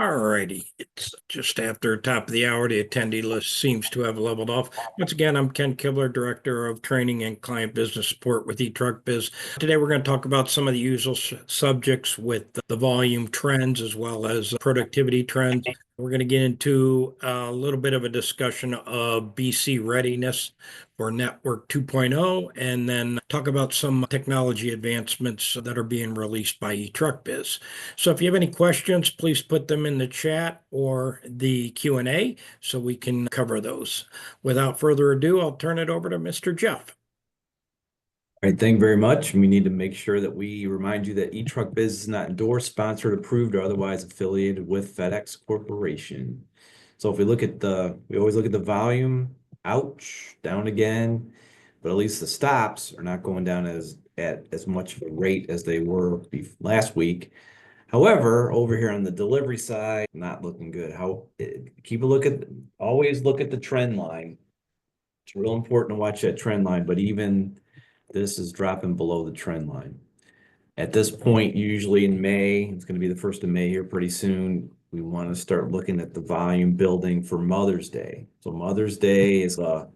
All righty. It's just after top of the hour. The attendee list seems to have leveled off. Once again, I'm Ken Kibler, Director of Training and Client Business Support with eTruckBiz. Today, we're going to talk about some of the usual subjects with the volume trends as well as productivity trends. We're going to get into a little bit of a discussion of BC readiness for Network 2.0 and then talk about some technology advancements that are being released by eTruckBiz. So if you have any questions, please put them in the chat or the Q&A so we can cover those. Without further ado, I'll turn it over to Mr. Jeff. All right, thank you very much. We need to make sure that we remind you that eTruckBiz is not endorsed, sponsored, approved, or otherwise affiliated with FedEx Corporation. So if we always look at the volume, ouch, down again, but at least the stops are not going down at as much of a rate as they were last week. However, over here on the delivery side, not looking good. Always look at the trend line. It's real important to watch that trend line, but even this is dropping below the trend line. At this point, usually in May, it's going to be the 1st of May here pretty soon, we want to start looking at the volume building for Mother's Day. So Mother's Day is a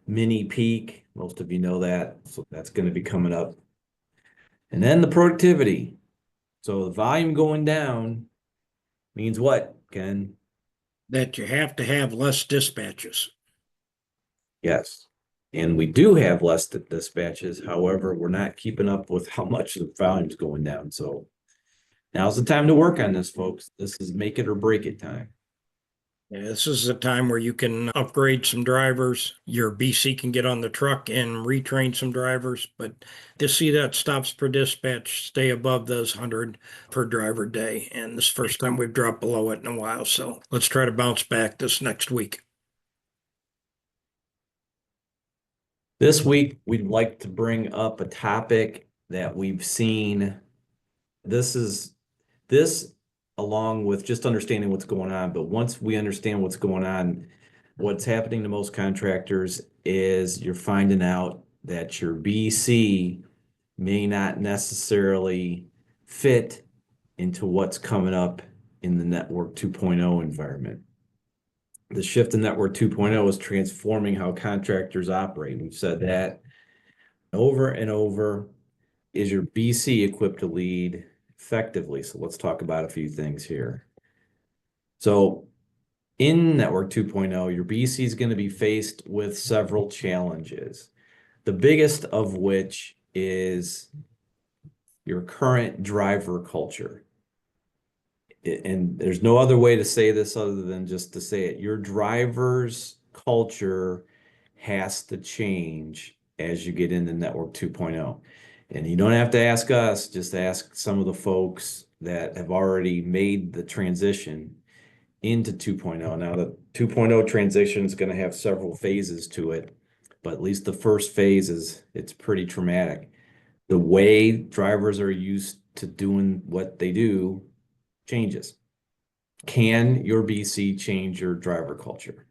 mini peak. Most of you know that. So that's going to be coming up. And then the productivity. So the volume going down means what, Ken? That you have to have less dispatches. Yes. And we do have less dispatches. However, we're not keeping up with how much the volume's going down. So now's the time to work on this, folks. This is make it or break it time. Yeah, this is a time where you can upgrade some drivers. Your BC can get on the truck and retrain some drivers, but to see that stops per dispatch stay above those 100 per driver day. And this is the first time we've dropped below it in a while. So let's try to bounce back this next week. This week, we'd like to bring up a topic that we've seen. This along with just understanding what's going on. But once we understand what's going on, what's happening to most contractors is you're finding out that your BC may not necessarily fit into what's coming up in the Network 2.0 environment. The shift in Network 2.0 is transforming how contractors operate. We've said that over and over. Is your BC equipped to lead effectively? So let's talk about a few things here. So in Network 2.0, your BC is going to be faced with several challenges. The biggest of which is your current driver culture. And there's no other way to say this other than just to say it. Your driver's culture has to change as you get into Network 2.0. And you don't have to ask us, just ask some of the folks that have already made the transition into 2.0. Now, the 2.0 transition is going to have several phases to it, but at least the first phase it's pretty traumatic. The way drivers are used to doing what they do changes. Can your BC change your driver culture?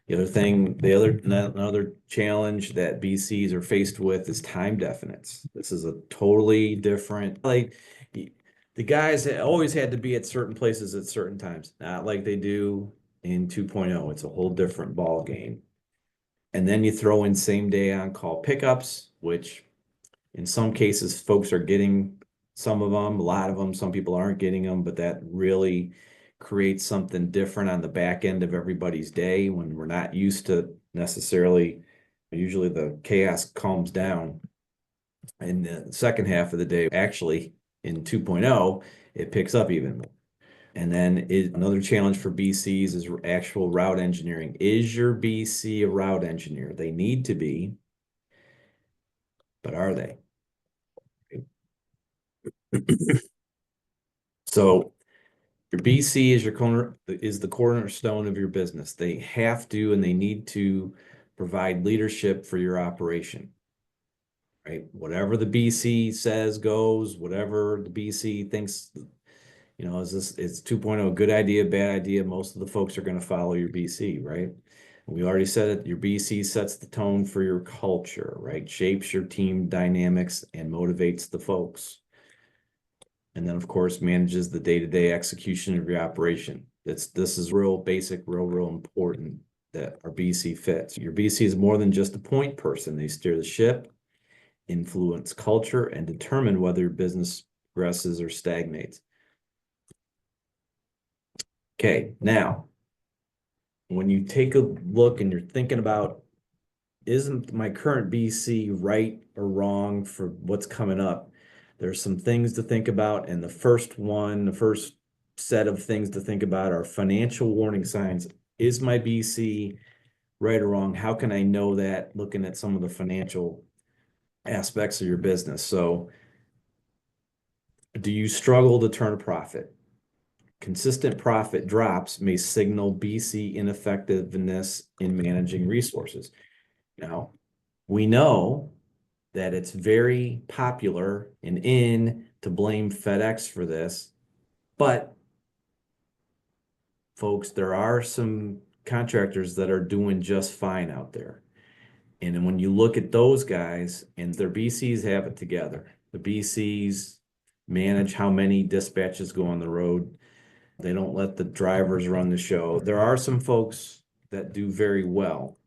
Another challenge that BCs are faced with is time definites. This is a totally different, like the guys always had to be at certain places at certain times, not like they do in 2.0. It's a whole different ball game. And then you throw in same day on call pickups, which in some cases folks are getting some of them, a lot of them, some people aren't getting them, but that really creates something different on the back end of everybody's day when we're not used to necessarily. Usually the chaos calms down in the second half of the day. Actually, in 2.0, it picks up even more. And then another challenge for BCs is actual route engineering. Is your BC a route engineer? They need to be, but are they? So your BC is the cornerstone of your business. They have to and they need to provide leadership for your operation. Right? Whatever the BC says goes, whatever the BC thinks, is 2.0 a good idea, bad idea? Most of the folks are going to follow your BC, right? We already said it, your BC sets the tone for your culture, right? Shapes your team dynamics and motivates the folks. And then, of course, manages the day-to-day execution of your operation. This is real basic, real important that our BC fits. Your BC is more than just a point person. They steer the ship, influence culture, and determine whether your business progresses or stagnates. Okay, now, when you take a look and you're thinking about, isn't my current BC right or wrong for what's coming up? There's some things to think about. And the first set of things to think about are financial warning signs. Is my BC right or wrong? How can I know that looking at some of the financial aspects of your business? So, do you struggle to turn a profit? Consistent profit drops may signal BC ineffectiveness in managing resources. Now, we know that it's very popular and in to blame FedEx for this, but folks, there are some contractors that are doing just fine out there. And then when you look at those guys and their BCs have it together, the BCs manage how many dispatches go on the road. They don't let the drivers run the show. There are some folks that do very well.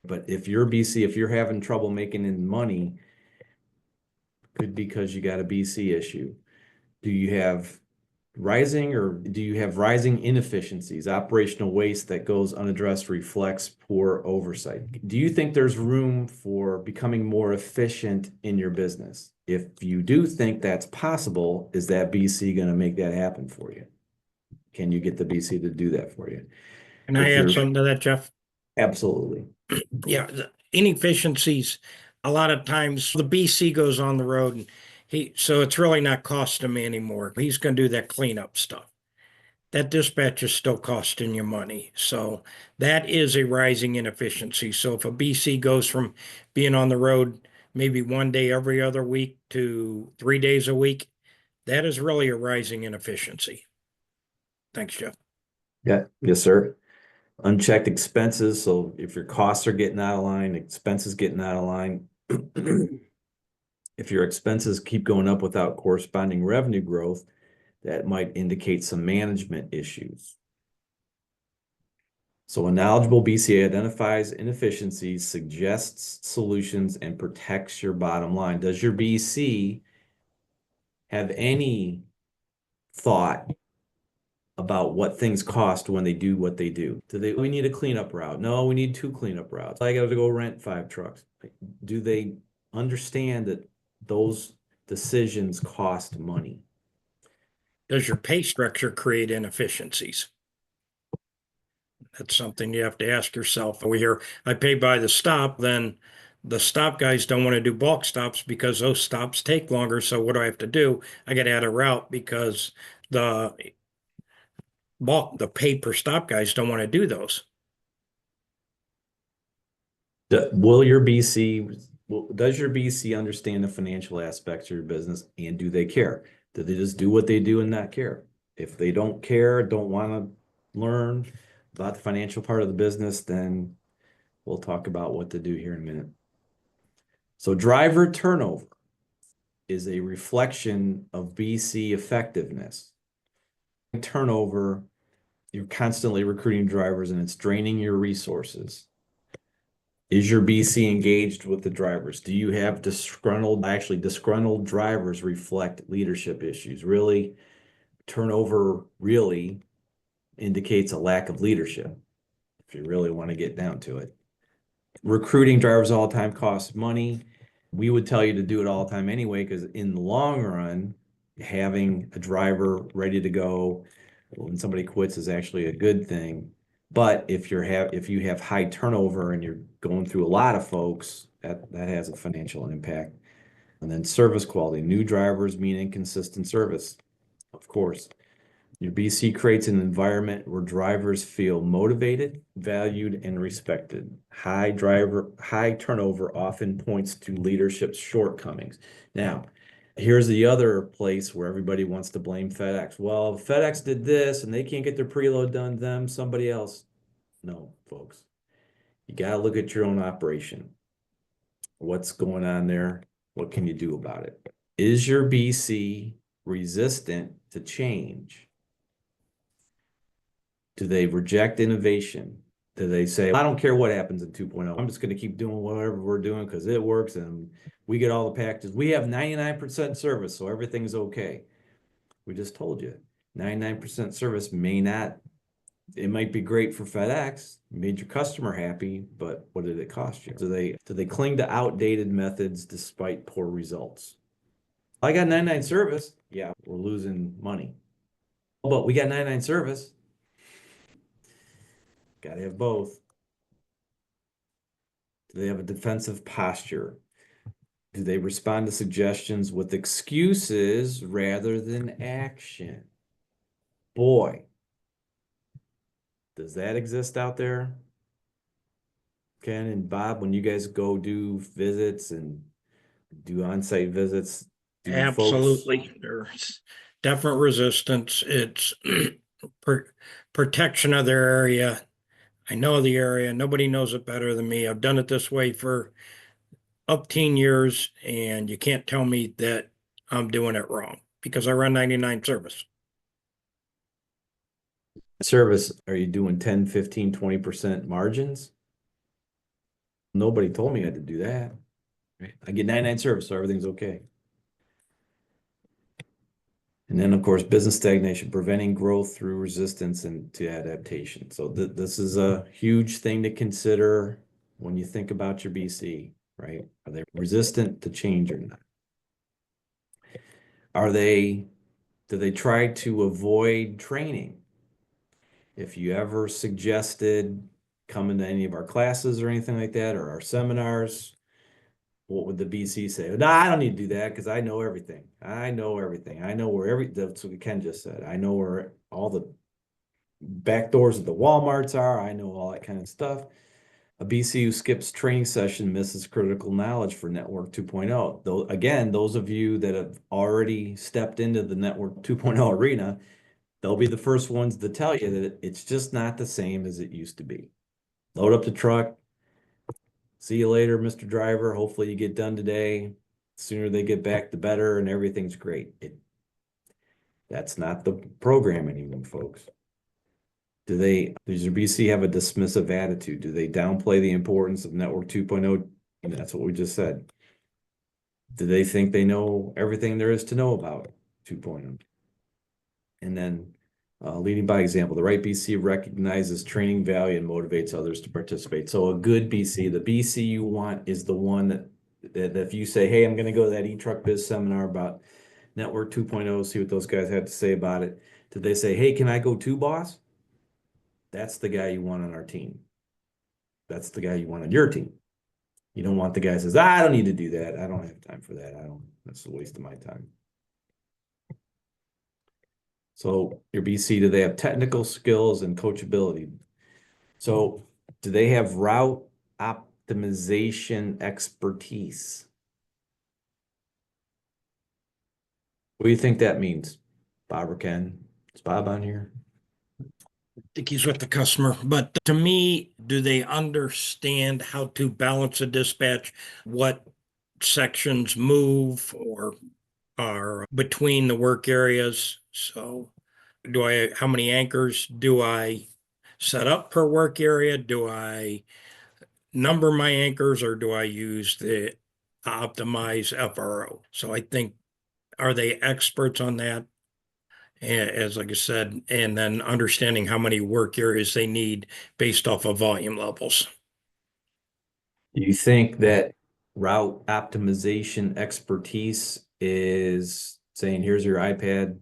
But if you're BC, if you're having trouble making in money, could be because you got a BC issue. Do you have rising inefficiencies? Operational waste that goes unaddressed reflects poor oversight. Do you think there's room for becoming more efficient in your business? If you do think that's possible, is that BC going to make that happen for you? Can you get the BC to do that for you? Can I add something to that, Jeff? Absolutely. Yeah, the inefficiencies, a lot of times the BC goes on the road and so it's really not costing me anymore. He's going to do that cleanup stuff. That dispatch is still costing you money. So that is a rising inefficiency. So if a BC goes from being on the road maybe one day every other week to 3 days a week, that is really a rising inefficiency. Thanks, Jeff. Yeah. Yes, sir. Unchecked expenses. So if your costs are getting out of line, expenses getting out of line. If your expenses keep going up without corresponding revenue growth, that might indicate some management issues. So a knowledgeable BCA identifies inefficiencies, suggests solutions, and protects your bottom line. Does your BC have any thought about what things cost when they do what they do? We need a cleanup route? No, we need 2 cleanup routes. I got to go rent 5 trucks. Do they understand that those decisions cost money? Does your pay structure create inefficiencies? That's something you have to ask yourself. We hear, I pay by the stop, then the stop guys don't want to do bulk stops because those stops take longer. So what do I have to do? I got to add a route because the the pay per stop guys don't want to do those. Will your BC, does your BC understand the financial aspects of your business, and do they care? Do they just do what they do and not care? If they don't care, don't want to learn about the financial part of the business, then we'll talk about what to do here in a minute. So driver turnover is a reflection of BC effectiveness. Turnover, you're constantly recruiting drivers and it's draining your resources. Is your BC engaged with the drivers? Do you have disgruntled drivers reflect leadership issues? Really, turnover really indicates a lack of leadership, if you really want to get down to it. Recruiting drivers all the time costs money. We would tell you to do it all the time anyway, because in the long run, having a driver ready to go when somebody quits is actually a good thing. But if you have high turnover and you're going through a lot of folks, that has a financial impact. And then service quality. New drivers mean inconsistent service, of course. Your BC creates an environment where drivers feel motivated, valued, and respected. High turnover often points to leadership's shortcomings. Now, here's the other place where everybody wants to blame FedEx. Well, FedEx did this and they can't get their preload done, somebody else. No, folks. You got to look at your own operation. What's going on there? What can you do about it? Is your BC resistant to change? Do they reject innovation? Do they say, I don't care what happens in 2.0, I'm just going to keep doing whatever we're doing because it works and we get all the packages. We have 99% service, so everything's okay. We just told you, 99% service may not, it might be great for FedEx, made your customer happy, but what did it cost you? Do they cling to outdated methods despite poor results? I got 99 service. Yeah, we're losing money. But we got 99 service. Got to have both. Do they have a defensive posture? Do they respond to suggestions with excuses rather than action? Boy, does that exist out there? Ken and Bob, when you guys go do visits and do on-site visits, do folks? Absolutely. There's definite resistance. It's per protection of their area. I know the area. Nobody knows it better than me. I've done it this way for up 10 years, and you can't tell me that I'm doing it wrong because I run 99 service. Service, are you doing 10, 15, 20% margins? Nobody told me I had to do that. I get 99 service, so everything's okay. And then, of course, business stagnation, preventing growth through resistance and to adaptation. So this is a huge thing to consider when you think about your BC, right? Are they resistant to change or not? Do they try to avoid training? If you ever suggested coming to any of our classes or anything like that, or our seminars, what would the BC say? No, I don't need to do that because I know everything. I know everything. I know where that's what Ken just said. I know where all the back doors of the Walmarts are. I know all that kind of stuff. A BC who skips training session misses critical knowledge for Network 2.0. Though, again, those of you that have already stepped into the Network 2.0 arena, they'll be the first ones to tell you that it's just not the same as it used to be. Load up the truck. See you later, Mr. Driver. Hopefully you get done today. Sooner they get back, the better, and everything's great. That's not the program anymore, folks. Does your BC have a dismissive attitude? Do they downplay the importance of Network 2.0? And that's what we just said. Do they think they know everything there is to know about 2.0? And then leading by example, the right BC recognizes training value and motivates others to participate. So a good BC, the BC you want is the one that if you say, hey, I'm going to go to that eTruck Biz seminar about Network 2.0, see what those guys have to say about it. Did they say, hey, can I go too, boss? That's the guy you want on our team. That's the guy you want on your team. You don't want the guy who says, I don't need to do that. I don't have time for that. That's a waste of my time. So your BC, do they have technical skills and coachability? So do they have route optimization expertise? What do you think that means? Bob or Ken? Is Bob on here? Think he's with the customer. But to me, do they understand how to balance a dispatch, what sections move or are between the work areas? So how many anchors do I set up per work area? Do I number my anchors or do I use the optimize FRO? So I think, are they experts on that? As like I said, and then understanding how many work areas they need based off of volume levels. Do you think that route optimization expertise is saying, here's your iPad,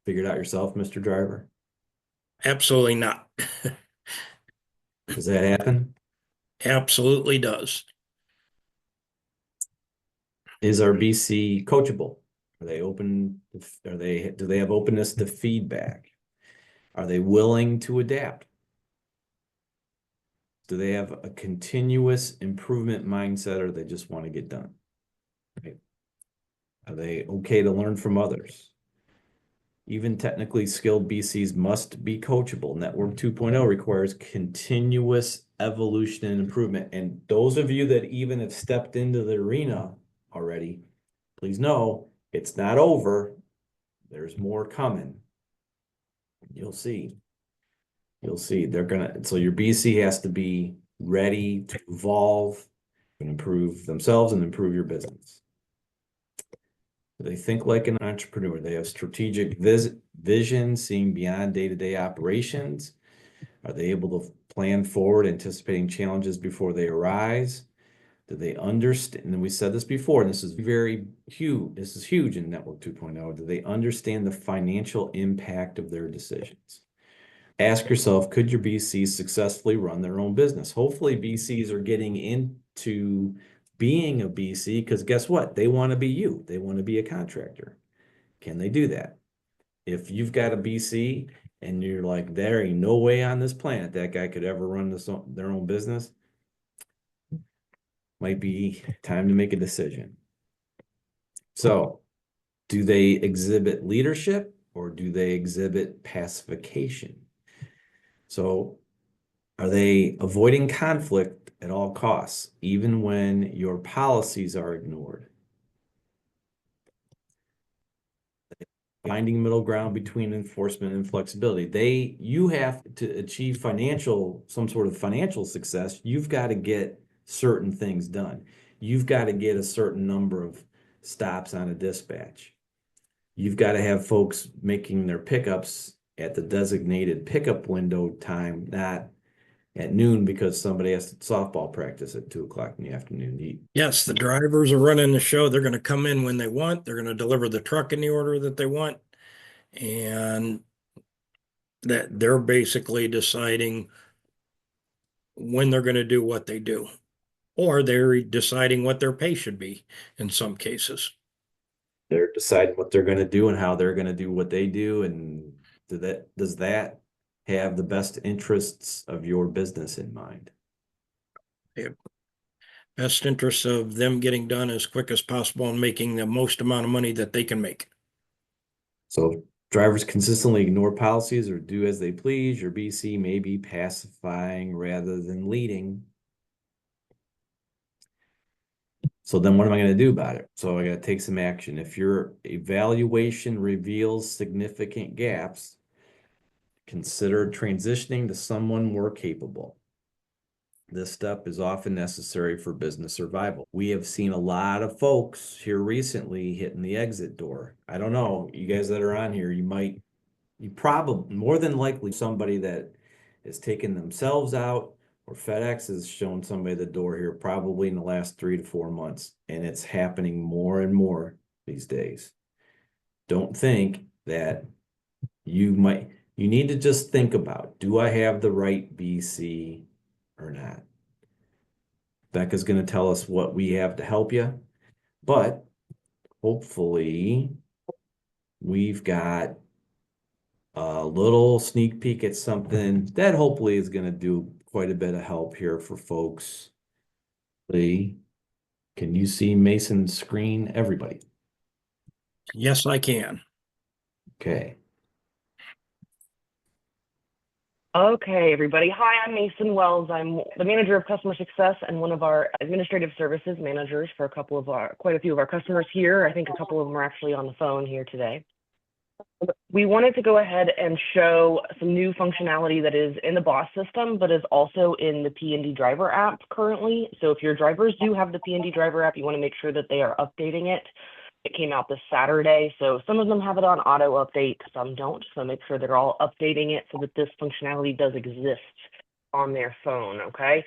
figure it out yourself, Mr. Driver? Absolutely not. Does that happen? Absolutely does. Is our BC coachable? Are they open? Do they have openness to feedback? Are they willing to adapt? Do they have a continuous improvement mindset or they just want to get done? Right? Are they okay to learn from others? Even technically skilled BCs must be coachable. Network 2.0 requires continuous evolution and improvement. And those of you that even have stepped into the arena already, please know it's not over. There's more coming. You'll see. You'll see. So your BC has to be ready to evolve and improve themselves and improve your business. They think like an entrepreneur. They have strategic vision, seeing beyond day-to-day operations. Are they able to plan forward, anticipating challenges before they arise? Do they understand? And we said this before, and this is very huge. This is huge in Network 2.0. Do they understand the financial impact of their decisions? Ask yourself, could your BCs successfully run their own business? Hopefully, BCs are getting into being a BC because guess what? They want to be you. They want to be a contractor. Can they do that? If you've got a BC and you're like, there ain't no way on this planet that guy could ever run their own business, might be time to make a decision. So, do they exhibit leadership or do they exhibit pacification? So, are they avoiding conflict at all costs, even when your policies are ignored? Finding middle ground between enforcement and flexibility. You have to achieve some sort of financial success. You've got to get certain things done. You've got to get a certain number of stops on a dispatch. You've got to have folks making their pickups at the designated pickup window time, not at noon because somebody has softball practice at 2 o'clock in the afternoon. Yes, the drivers are running the show. They're going to come in when they want. They're going to deliver the truck in the order that they want. And that they're basically deciding when they're going to do what they do. Or they're deciding what their pay should be in some cases. They're deciding what they're going to do and how they're going to do what they do. And does that have the best interests of your business in mind? Best interests of them getting done as quick as possible and making the most amount of money that they can make. So drivers consistently ignore policies or do as they please. Your BC may be pacifying rather than leading. So then what am I going to do about it? So I got to take some action. If your evaluation reveals significant gaps, consider transitioning to someone more capable. This step is often necessary for business survival. We have seen a lot of folks here recently hitting the exit door. I don't know, you guys that are on here, you probably, more than likely, somebody that is taking themselves out, or FedEx has shown somebody the door here probably in the last 3 to 4 months, and it's happening more and more these days. Don't think that you need to just think about, do I have the right BC or not? Becca's going to tell us what we have to help you, but hopefully we've got a little sneak peek at something that hopefully is going to do quite a bit of help here for folks. Lee, can you see Mason's screen, everybody? Yes, I can. Okay. Okay, everybody. Hi, I'm Mason Wells. I'm the manager of customer success and one of our administrative services managers for quite a few of our customers here. I think a couple of them are actually on the phone here today. We wanted to go ahead and show some new functionality that is in the BOSS system, but is also in the P&D driver app currently. So if your drivers do have the P&D driver app, you want to make sure that they are updating it. It came out this Saturday, so some of them have it on auto update, some don't. So make sure they're all updating it so that this functionality does exist on their phone, okay?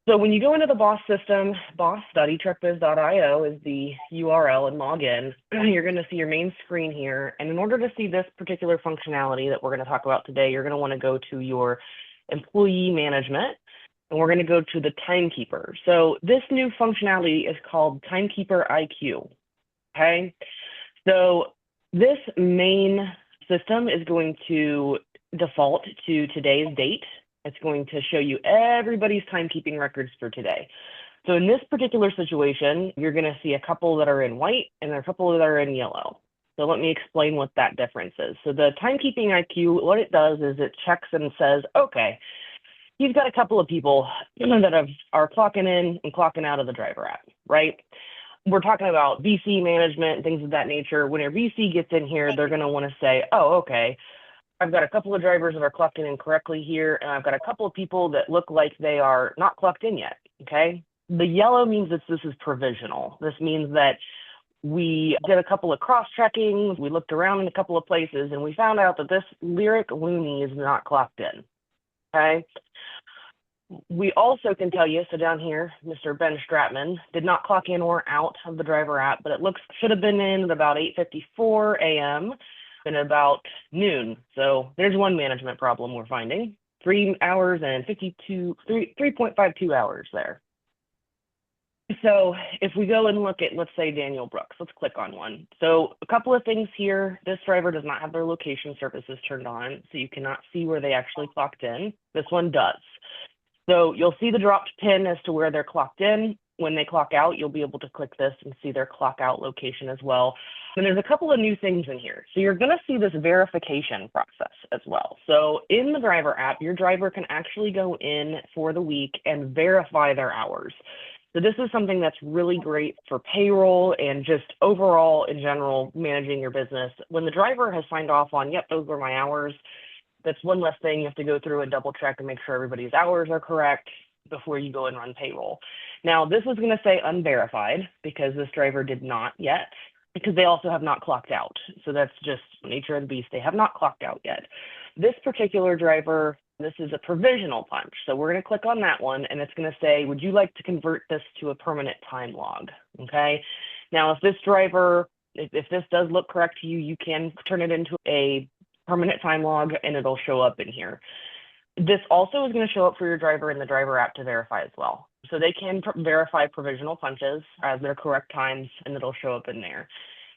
So when you go into the BOSS system, boss.etruckbiz.io is the URL and log in. You're going to see your main screen here. And in order to see this particular functionality that we're going to talk about today, you're going to want to go to your employee management, and we're going to go to the timekeeper. So this new functionality is called Timekeeper IQ. Okay, so this main system is going to default to today's date. It's going to show you everybody's timekeeping records for today. So in this particular situation, you're going to see a couple that are in white and a couple that are in yellow. So let me explain what that difference is. So the timekeeping IQ, what it does is it checks and says, okay, you've got a couple of people that are clocking in and clocking out of the driver app, right? we're talking about VC management, things of that nature. When your VC gets in here, they're going to want to say, oh, okay, I've got a couple of drivers that are clocked in incorrectly here, and I've got a couple of people that look like they are not clocked in yet, okay? The yellow means that this is provisional. This means that we did a couple of cross-checkings, we looked around in a couple of places, and we found out that this Lyric Looney is not clocked in, okay? We also can tell you, so down here, Mr. Ben Stratman did not clock in or out of the driver app, but it should have been in at about 8:54 a.m. and about noon. So there's one management problem we're finding. 3 hours and 3.52 hours there. So if we go and look at, let's say, Daniel Brooks, let's click on one. So a couple of things here. This driver does not have their location services turned on, so you cannot see where they actually clocked in. This one does. So you'll see the dropped pin as to where they're clocked in. When they clock out, you'll be able to click this and see their clock out location as well. And there's a couple of new things in here. So you're going to see this verification process as well. So in the driver app, your driver can actually go in for the week and verify their hours. So this is something that's really great for payroll and just overall in general managing your business. When the driver has signed off on, yep, those were my hours, that's one less thing you have to go through and double check and make sure everybody's hours are correct before you go and run payroll. Now, this is going to say unverified because this driver did not yet, because they also have not clocked out. So that's just nature of the beast. They have not clocked out yet. This particular driver, this is a provisional punch. So we're going to click on that one, and it's going to say, would you like to convert this to a permanent time log? Okay. Now, if this driver, if this does look correct to you, you can turn it into a permanent time log, and it'll show up in here. This also is going to show up for your driver in the driver app to verify as well. So they can verify provisional punches as their correct times, and it'll show up in there.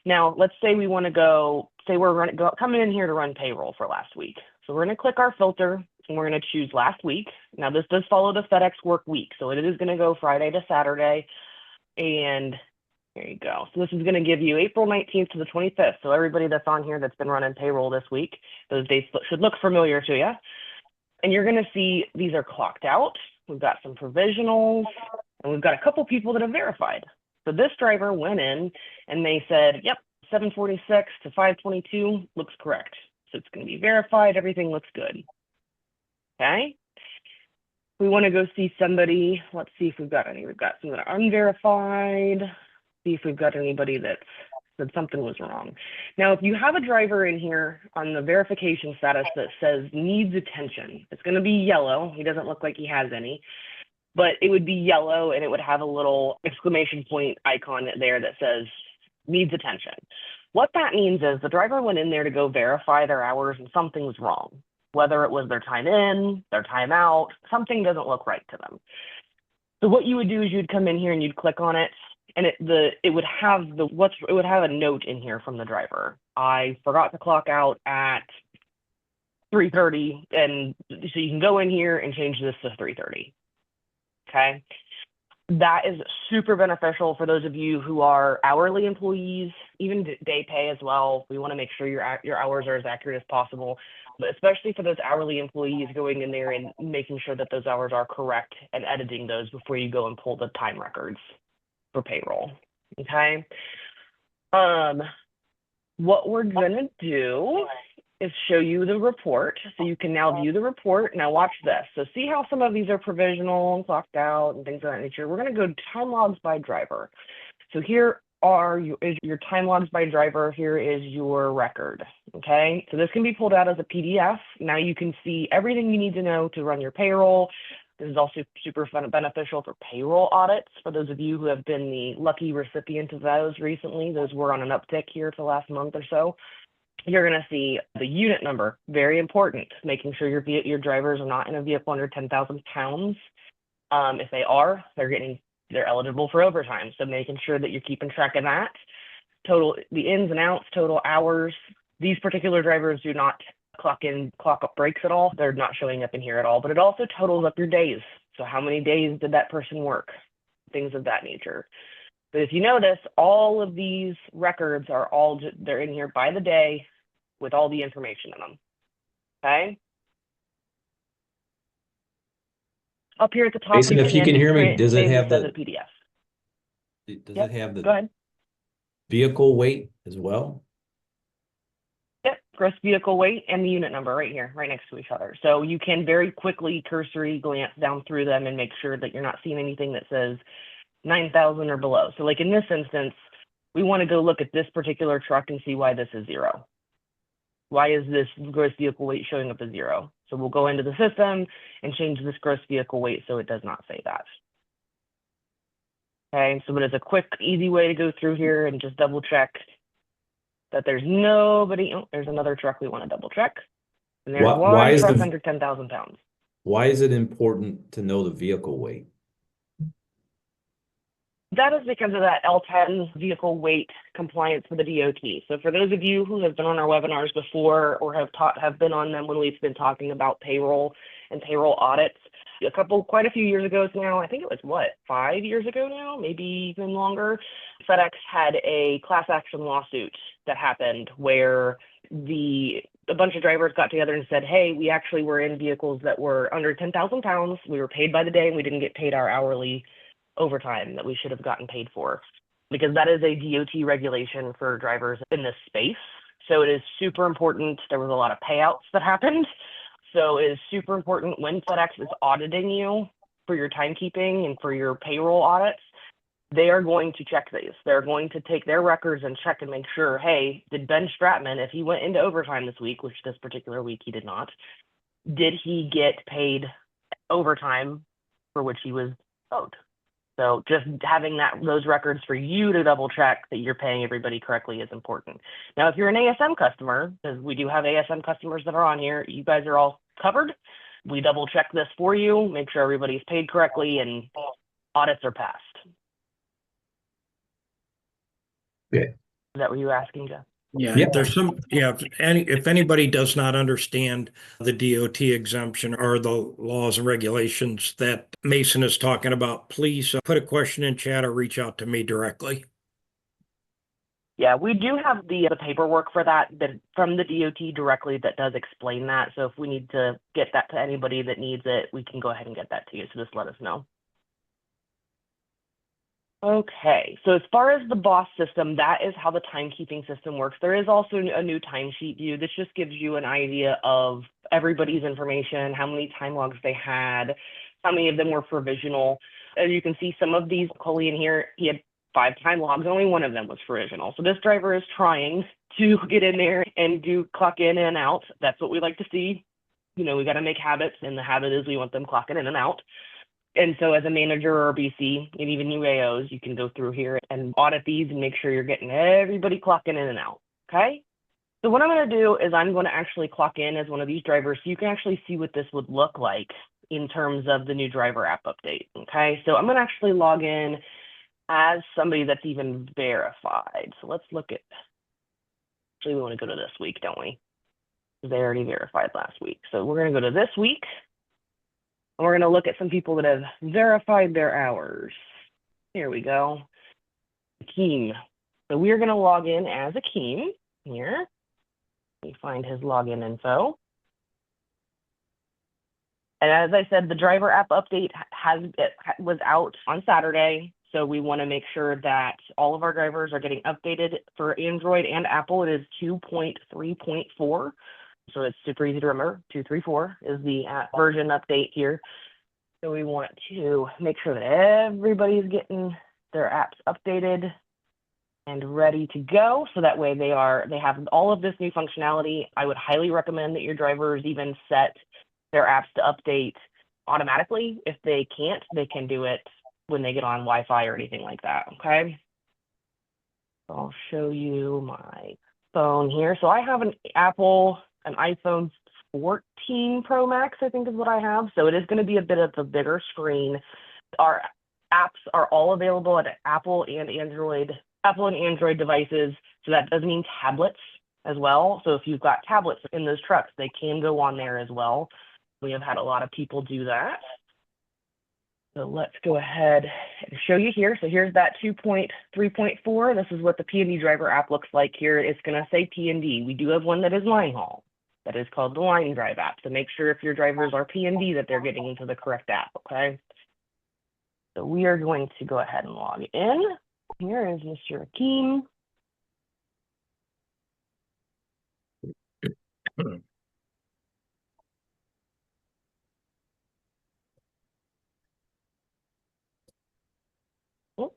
Now, let's say we want to go, say we're coming in here to run payroll for last week. So we're going to click our filter, and we're going to choose last week. Now, this does follow the FedEx work week, so it is going to go Friday to Saturday, and there you go. So this is going to give you April 19th to the 25th. So everybody that's on here that's been running payroll this week, those dates should look familiar to you. And you're going to see these are clocked out. We've got some provisionals, and we've got a couple people that have verified. So this driver went in and they said, yep, 746 to 522 looks correct. So it's going to be verified. Everything looks good. Okay. We want to go see somebody. Let's see if we've got any. We've got some that are unverified. See if we've got anybody that said something was wrong. Now, if you have a driver in here on the verification status that says needs attention, it's going to be yellow. He doesn't look like he has any, but it would be yellow, and it would have a little exclamation point icon there that says needs attention. What that means is the driver went in there to go verify their hours and something was wrong, whether it was their time in, their time out, something doesn't look right to them. So what you would do is you'd come in here and you'd click on it, and it would have a note in here from the driver. I forgot to clock out at 3:30, and so you can go in here and change this to 3:30. Okay, that is super beneficial for those of you who are hourly employees, even day pay as well. We want to make sure your hours are as accurate as possible, but especially for those hourly employees, going in there and making sure that those hours are correct and editing those before you go and pull the time records for payroll. Okay. What we're gonna do is show you the report. So you can now view the report. Now watch this. So see how some of these are provisional and clocked out and things of that nature. We're gonna go time logs by driver. So here is your time logs by driver. Here is your record. Okay. So this can be pulled out as a PDF. Now you can see everything you need to know to run your payroll. This is also super beneficial for payroll audits. For those of you who have been the lucky recipient of those recently, those were on an uptick here for the last month or so. You're going to see the unit number, very important, making sure your drivers are not in a vehicle under 10,000 pounds. If they are, they're eligible for overtime. So making sure that you're keeping track of that. Total, the ins and outs, total hours. These particular drivers do not clock up breaks at all. They're not showing up in here at all, but it also totals up your days. So how many days did that person work? Things of that nature. But if you notice, all of these records are they're in here by the day with all the information in them. Okay. Up here at the top, Jason, if you can hear me, print, does it save, have and send the a PDF. Does Yep, it have go the ahead. vehicle weight as well? Yep, gross vehicle weight and the unit number right here, right next to each other. So you can very quickly cursory glance down through them and make sure that you're not seeing anything that says 9,000 or below. So like in this instance, we want to go look at this particular truck and see why this is 0. Why is this gross vehicle weight showing up as 0? So we'll go into the system and change this gross vehicle weight so it does not say that. Okay, so it is a quick, easy way to go through here and just double check that there's nobody. Oh, there's another truck we want to double check. And there's Why is truck the under 10,000 pounds. why is it important to know the vehicle weight? That is because of that L10 vehicle weight compliance for the DOT. So for those of you who have been on our webinars before or have been on them when we've been talking about payroll and payroll audits, quite a few years ago now, I think it was 5 years ago now, maybe even longer, FedEx had a class action lawsuit that happened where a bunch of drivers got together and said, hey, we actually were in vehicles that were under 10,000 pounds. We were paid by the day and we didn't get paid our hourly overtime that we should have gotten paid for, because that is a DOT regulation for drivers in this space. So it is super important. There was a lot of payouts that happened. So it is super important when FedEx is auditing you for your timekeeping and for your payroll audits, they are going to check these. They're going to take their records and check and make sure, hey, did Ben Stratman, if he went into overtime this week, which this particular week he did not, did he get paid overtime for which he was owed? So just having those records for you to double check that you're paying everybody correctly is important. Now, if you're an ASM customer, because we do have ASM customers that are on here, you guys are all covered. We double check this for you, make sure everybody's paid correctly, and audits are passed. Okay. Is that what you were asking, Jeff? Yeah, Yeah. if anybody does not understand the DOT exemption or the laws and regulations that Mason is talking about, please put a question in chat or reach out to me directly. Yeah, we do have the paperwork for that from the DOT directly that does explain that. So if we need to get that to anybody that needs it, we can go ahead and get that to you. So just let us know. Okay, so as far as the BOSS system, that is how the timekeeping system works. There is also a new timesheet view. This just gives you an idea of everybody's information, how many time logs they had, how many of them were provisional. As you can see, some of these, Coley in here, he had 5 time logs, only one of them was provisional. So this driver is trying to get in there and do clock in and out. That's what we like to see. You know, we got to make habits, and the habit is we want them clocking in and out. And so as a manager or a BC, and even new AOs, you can go through here and audit these and make sure you're getting everybody clocking in and out, okay? So what I'm going to do is I'm going to actually clock in as one of these drivers so you can actually see what this would look like in terms of the new driver app update, okay? So I'm going to actually log in as somebody that's even verified. So let's look at, actually we want to go to this week, don't we? They already verified last week. So we're going to go to this week. And we're going to look at some people that have verified their hours. Here we go. Akeem. So we're going to log in as Akeem here. Let me find his login info. And as I said, the driver app update was out on Saturday. So we want to make sure that all of our drivers are getting updated. For Android and Apple, it is 2.3.4. So it's super easy to remember. 2.3.4 is the version update here. So we want to make sure that everybody's getting their apps updated and ready to go. So that way they have all of this new functionality. I would highly recommend that your drivers even set their apps to update automatically. If they can't, they can do it when they get on Wi-Fi or anything like that, okay? I'll show you my phone here. So I have an iPhone 14 Pro Max, I think is what I have. So it is going to be a bit of a bigger screen. Our apps are all available at Apple and Android devices. So that does mean tablets as well. So if you've got tablets in those trucks, they can go on there as well. We have had a lot of people do that. So let's go ahead and show you here. So here's that 2.3.4. This is what the P&D driver app looks like here. It's going to say P&D. We do have one that is line haul. That is called the Line Drive app. So make sure if your drivers are P&D that they're getting into the correct app, okay? So we are going to go ahead and log in. Here is Mr. Akeem. Oh,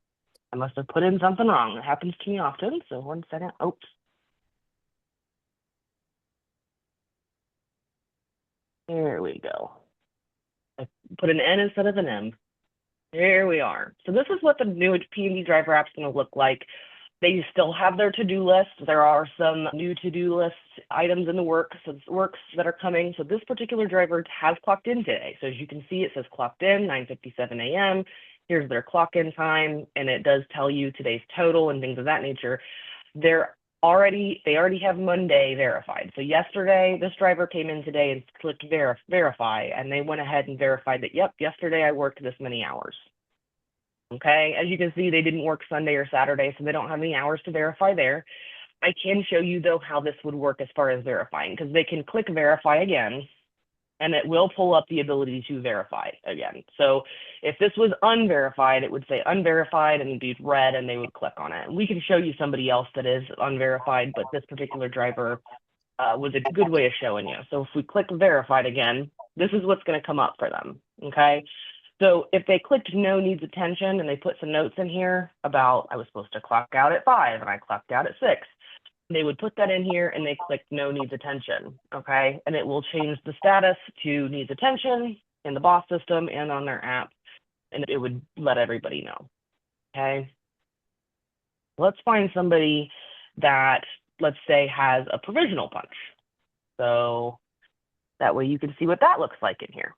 I must have put in something wrong. It happens to me often, so 1 second. Oops. There we go. I put an N instead of an M. There we are. So this is what the new P&D driver app's going to look like. They still have their to-do list. There are some new to-do list items in the works that are coming. So this particular driver has clocked in today. So as you can see, it says clocked in 9:57 a.m. Here's their clock in time, and it does tell you today's total and things of that nature. They already have Monday verified. So yesterday, this driver came in today and clicked verify, and they went ahead and verified that, yep, yesterday I worked this many hours. Okay, as you can see, they didn't work Sunday or Saturday, so they don't have any hours to verify there. I can show you, though, how this would work as far as verifying, because they can click verify again, and it will pull up the ability to verify again. So if this was unverified, it would say unverified and it'd be red, and they would click on it. We can show you somebody else that is unverified, but this particular driver was a good way of showing you. So if we click verified again, this is what's going to come up for them, okay? So if they clicked no needs attention and they put some notes in here about I was supposed to clock out at 5 and I clocked out at 6, they would put that in here and they click no needs attention, okay? And it will change the status to needs attention in the boss system and on their app, and it would let everybody know, okay? Let's find somebody that, let's say, has a provisional punch. So that way you can see what that looks like in here.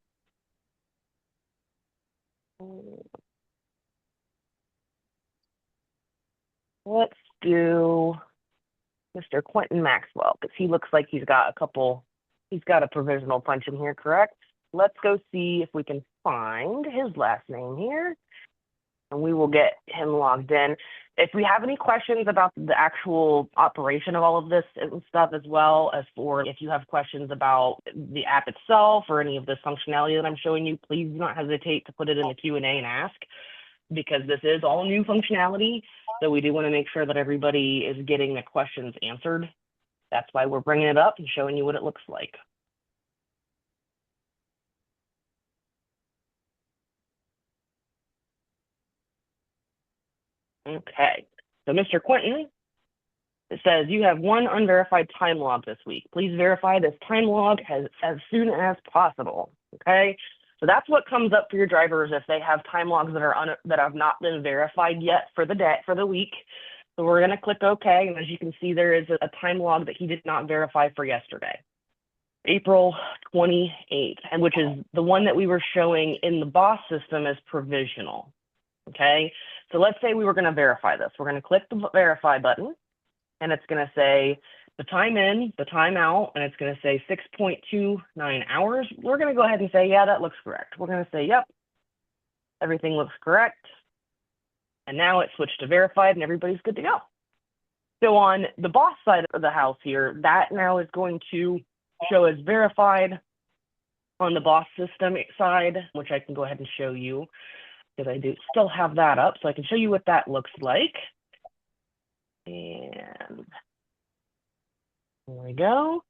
Let's do Mr. Quentin Maxwell, because he looks like he's got a provisional punch in here, correct? Let's go see if we can find his last name here, and we will get him logged in. If we have any questions about the actual operation of all of this and stuff, as well as for if you have questions about the app itself or any of this functionality that I'm showing you, please do not hesitate to put it in the Q&A and ask, because this is all new functionality. So we do want to make sure that everybody is getting the questions answered. That's why we're bringing it up and showing you what it looks like. Okay, so Mr. Quentin, it says you have one unverified time log this week. Please verify this time log as soon as possible, okay? So that's what comes up for your drivers if they have time logs that have not been verified yet for the week. So we're going to click OK, and as you can see, there is a time log that he did not verify for yesterday, April 28th, and which is the one that we were showing in the boss system as provisional. Okay, so let's say we were going to verify this. We're going to click the verify button, and it's going to say the time in, the time out, and it's going to say 6.29 hours. We're going to go ahead and say, yeah, that looks correct. We're going to say, yep, everything looks correct. And now it's switched to verified and everybody's good to go. So on the boss side of the house here, that now is going to show as verified on the boss system side, which I can go ahead and show you because I do still have that up. So I can show you what that looks like. And there we go.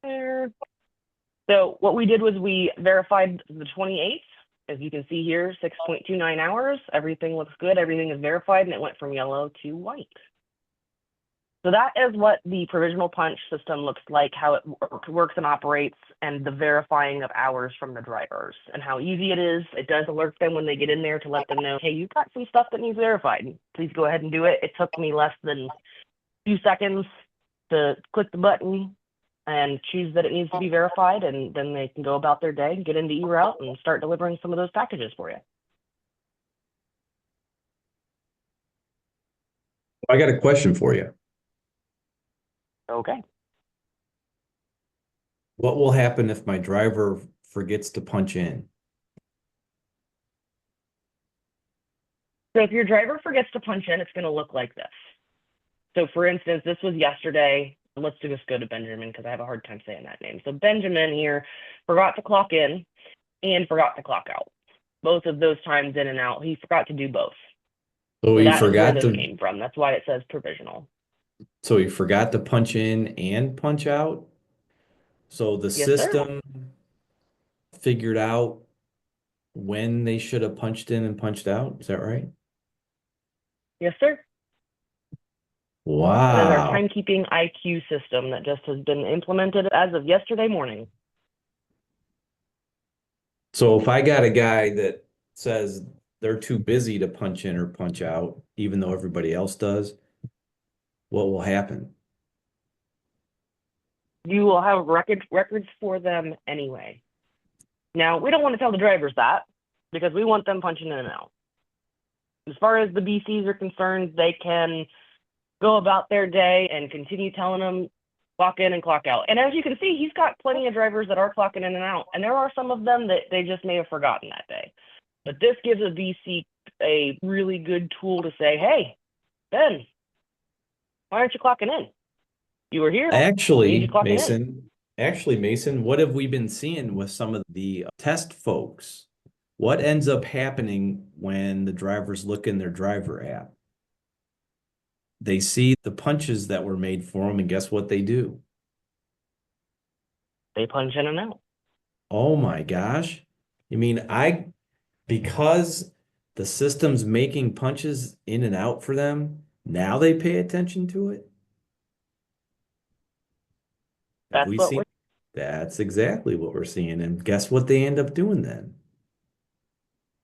There. So what we did was we verified the 28th. As you can see here, 6.29 hours. Everything looks good. Everything is verified, and it went from yellow to white. So that is what the provisional punch system looks like, how it works and operates, and the verifying of hours from the drivers, and how easy it is. It does alert them when they get in there to let them know, hey, you've got some stuff that needs verified. Please go ahead and do it. It took me less than 2 seconds to click the button and choose that it needs to be verified, and then they can go about their day and get into eRoute and start delivering some of those packages for you. I got a question for you. Okay. What will happen if my driver forgets to punch in? So if your driver forgets to punch in, it's going to look like this. So for instance, this was yesterday. Let's just go to Benjamin because I have a hard time saying that name. So Benjamin here forgot to clock in and forgot to clock out. both of those times in and out. He forgot to do both. So So he that is where forgot this to, came from. That's why it says provisional. so he forgot to punch in and punch out. So the Yes, sir. system figured out when they should have punched in and punched out. Is that right? Yes, sir. That is our Wow. timekeeping IQ system that just has been implemented as of yesterday morning. So if I got a guy that says they're too busy to punch in or punch out, even though everybody else does, what will happen? You will have records for them anyway. Now, we don't want to tell the drivers that because we want them punching in and out. As far as the BCs are concerned, they can go about their day and continue telling them clock in and clock out. And as you can see, he's got plenty of drivers that are clocking in and out. And there are some of them that they just may have forgotten that day. But this gives a BC a really good tool to say, hey, Ben, why aren't you clocking in? You were here. I need you Actually, clocking in. Mason, what have we been seeing with some of the test folks? What ends up happening when the drivers look in their driver app? They see the punches that were made for them, and guess what they do? They punch in and out. Oh my gosh. You mean because the system's making punches in and out for them, now they pay attention to it? Have That's we what seen? we're That's exactly what we're seeing. And guess what they end up doing then?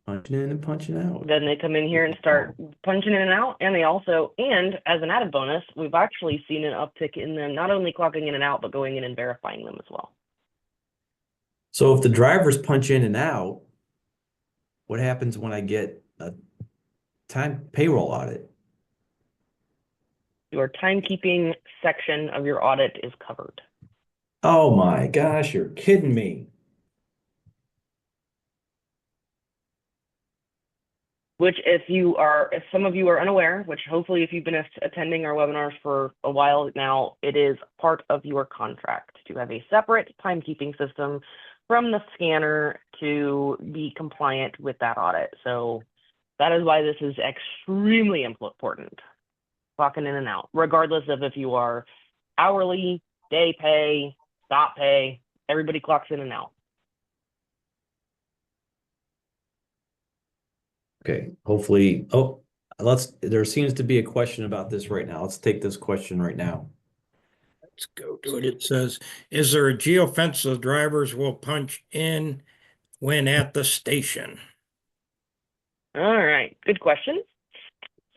Punching in and punching out. Then they come in here and start punching in and out. And they also, and as an added bonus, we've actually seen an uptick in them not only clocking in and out, but going in and verifying them as well. So if the drivers punch in and out, what happens when I get a time payroll audit? Your timekeeping section of your audit is covered. Oh my gosh, you're kidding me. Which if some of you are unaware, which hopefully if you've been attending our webinars for a while now, it is part of your contract to have a separate timekeeping system from the scanner to be compliant with that audit. So that is why this is extremely important, clocking in and out, regardless of if you are hourly, day pay, stop pay, everybody clocks in and out. Okay, hopefully, there seems to be a question about this right now. Let's take this question right now. Let's go to it. It says, is there a geofence the drivers will punch in when at the station? All right, good question.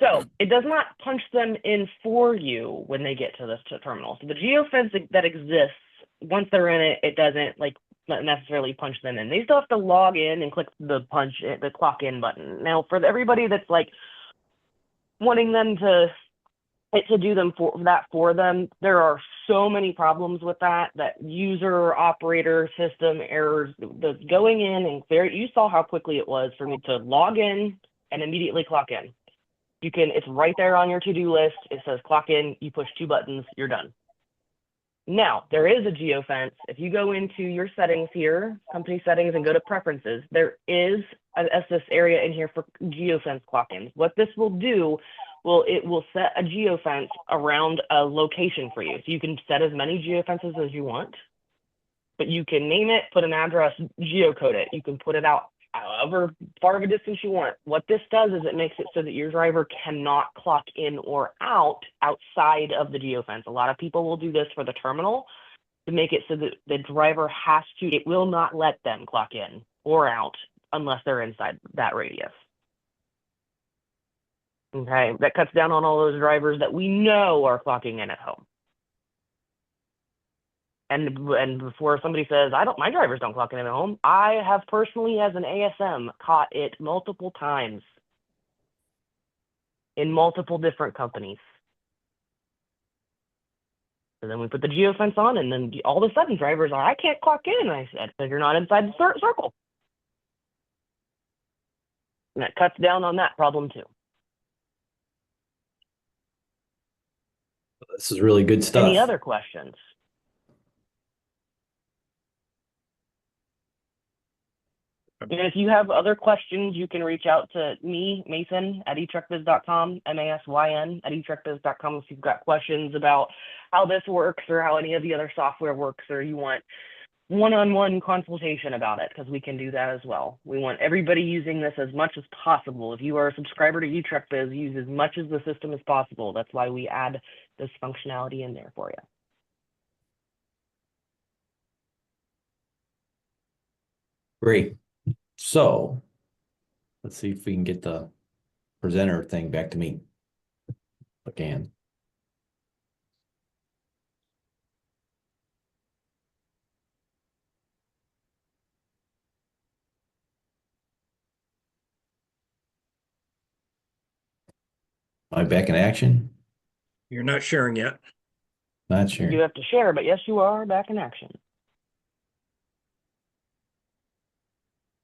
So it does not punch them in for you when they get to the terminal. So the geofence that exists, once they're in it, it doesn't not necessarily punch them in. They still have to log in and click the clock in button. Now, for everybody that's wanting them to do them for them, there are so many problems with that user operator system errors. The going in and you saw how quickly it was for me to log in and immediately clock in. It's right there on your to-do list. It says clock in, you push 2 buttons, you're done. Now, there is a geofence. If you go into your settings here, company settings, and go to preferences, there is this area in here for geofence clock-ins. What this will do, it will set a geofence around a location for you. So you can set as many geofences as you want, but you can name it, put an address, geocode it. You can put it out however far of a distance you want. What this does is it makes it so that your driver cannot clock in or out outside of the geofence. A lot of people will do this for the terminal to make it so that the driver it will not let them clock in or out unless they're inside that radius. Okay, that cuts down on all those drivers that we know are clocking in at home. And before somebody says, my drivers don't clock in at home, I have personally, as an ASM, caught it multiple times in multiple different companies. And then we put the geofence on, and then all of a sudden drivers are, I can't clock in. And I said, because you're not inside the circle. And that cuts down on that problem too. This is really good stuff. Any other questions? And if you have other questions, you can reach out to me, Mason, at etruckbiz.com, MASYN at etruckbiz.com if you've got questions about how this works or how any of the other software works, or you want one-on-one consultation about it, because we can do that as well. We want everybody using this as much as possible. If you are a subscriber to eTruckBiz, use as much of the system as possible. That's why we add this functionality in there for you. Great. So let's see if we can get the presenter thing back to me again. Am I back in action? You're not sharing yet. Not sure. You have to share, but yes, you are back in action.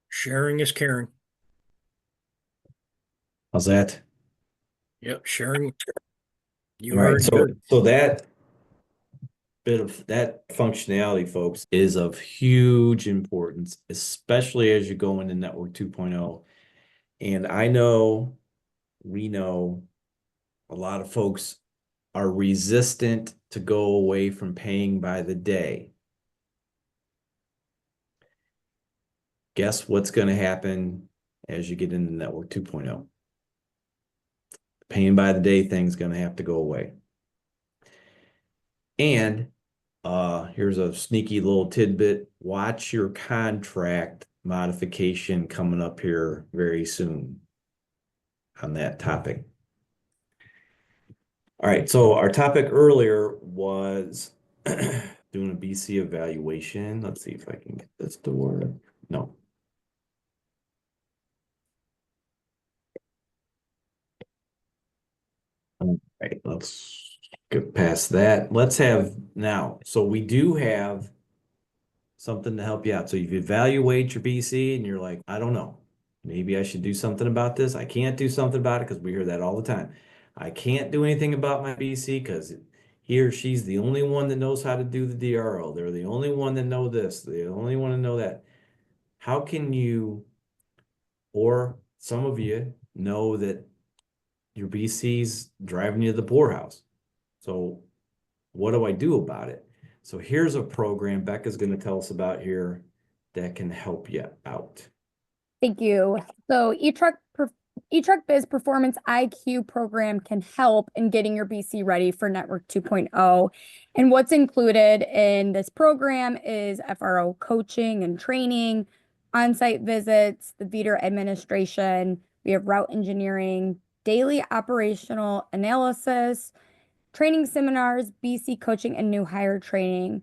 Sharing is caring. How's that? Yep, sharing. You All right, heard so good. so that bit of that functionality, folks, is of huge importance, especially as you go into Network 2.0. And I know, we know, a lot of folks are resistant to go away from paying by the day. Guess what's going to happen as you get into Network 2.0? Paying by the day thing's going to have to go away. And here's a sneaky little tidbit. Watch your contract modification coming up here very soon on that topic. All right, so our topic earlier was doing a BC evaluation. Let's see if I can get this to work. No. All right, let's get past that. Let's have now. So we do have something to help you out. So you evaluate your BC and you're like, I don't know, maybe I should do something about this. I can't do something about it because we hear that all the time. I can't do anything about my BC because he or she's the only one that knows how to do the DRO. They're the only one that know this. They're the only one to know that. How can you, or some of you know that your BC's driving you to the poorhouse? So what do I do about it? So here's a program Becca's going to tell us about here that can help you out. Thank you. So eTruckBiz Performance IQ program can help in getting your BC ready for Network 2.0. And what's included in this program is FRO coaching and training, on-site visits, the VEDR administration, we have route engineering, daily operational analysis, training seminars, BC coaching, and new hire training.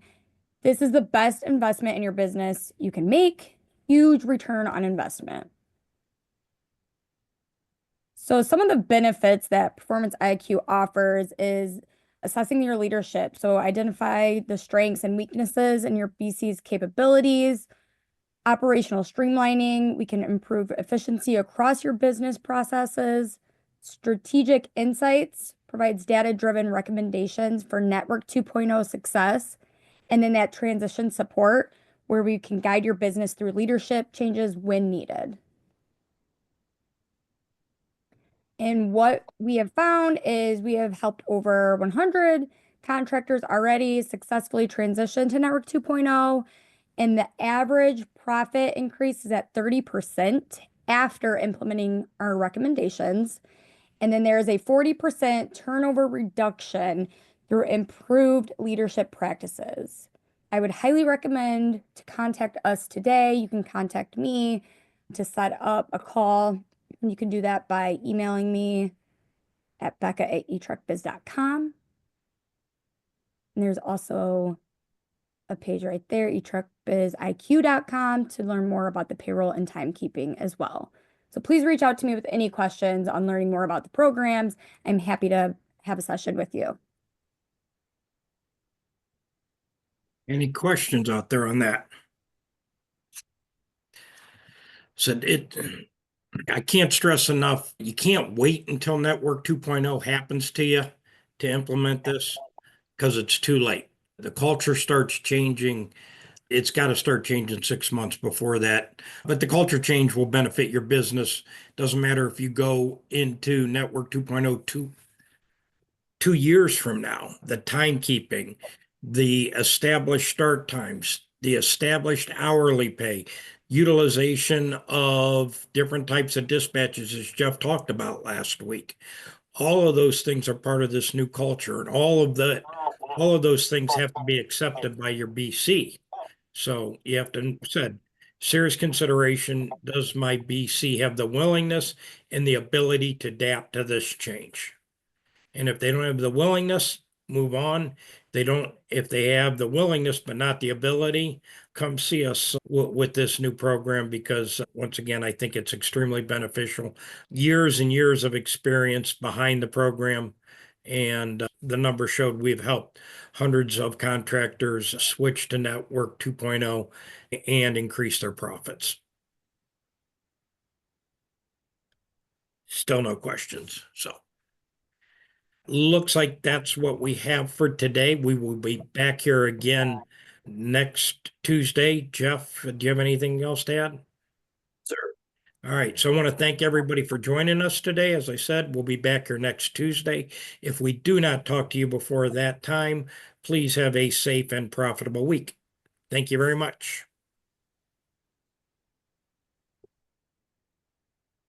This is the best investment in your business you can make. Huge return on investment. So some of the benefits that Performance IQ offers is assessing your leadership. So identify the strengths and weaknesses in your BC's capabilities, operational streamlining. We can improve efficiency across your business processes. Strategic insights provides data-driven recommendations for Network 2.0 success. And then that transition support, where we can guide your business through leadership changes when needed. And what we have found is we have helped over 100 contractors already successfully transition to Network 2.0, and the average profit increase is at 30% after implementing our recommendations. And then there is a 40% turnover reduction through improved leadership practices. I would highly recommend to contact us today. You can contact me to set up a call. You can do that by emailing me at becca@etruckbiz.com. And there's also a page right there, etruckbiziq.com, to learn more about the payroll and timekeeping as well. So please reach out to me with any questions on learning more about the programs. I'm happy to have a session with you. Any questions out there on that? So I can't stress enough, you can't wait until Network 2.0 happens to you to implement this because it's too late. The culture starts changing. it's got to start changing 6 months before that. But the culture change will benefit your business. Doesn't matter if you go into Network 2.0 2 years from now, the timekeeping, the established start times, the established hourly pay, utilization of different types of dispatches, as Jeff talked about last week. All of those things are part of this new culture, and all of those things have to be accepted by your BC. So you have to said serious consideration. Does my BC have the willingness and the ability to adapt to this change? And if they don't have the willingness, move on. They don't, if they have the willingness but not the ability, come see us with this new program, because once again, I think it's extremely beneficial. Years and years of experience behind the program. And the numbers showed we've helped hundreds of contractors switch to Network 2.0 and increase their profits. Still no questions. So looks like that's what we have for today. We will be back here again next Tuesday. Jeff, do you have anything else to add? Sir. All right. So I want to thank everybody for joining us today. As I said, we'll be back here next Tuesday. If we do not talk to you before that time, please have a safe and profitable week. Thank you very much.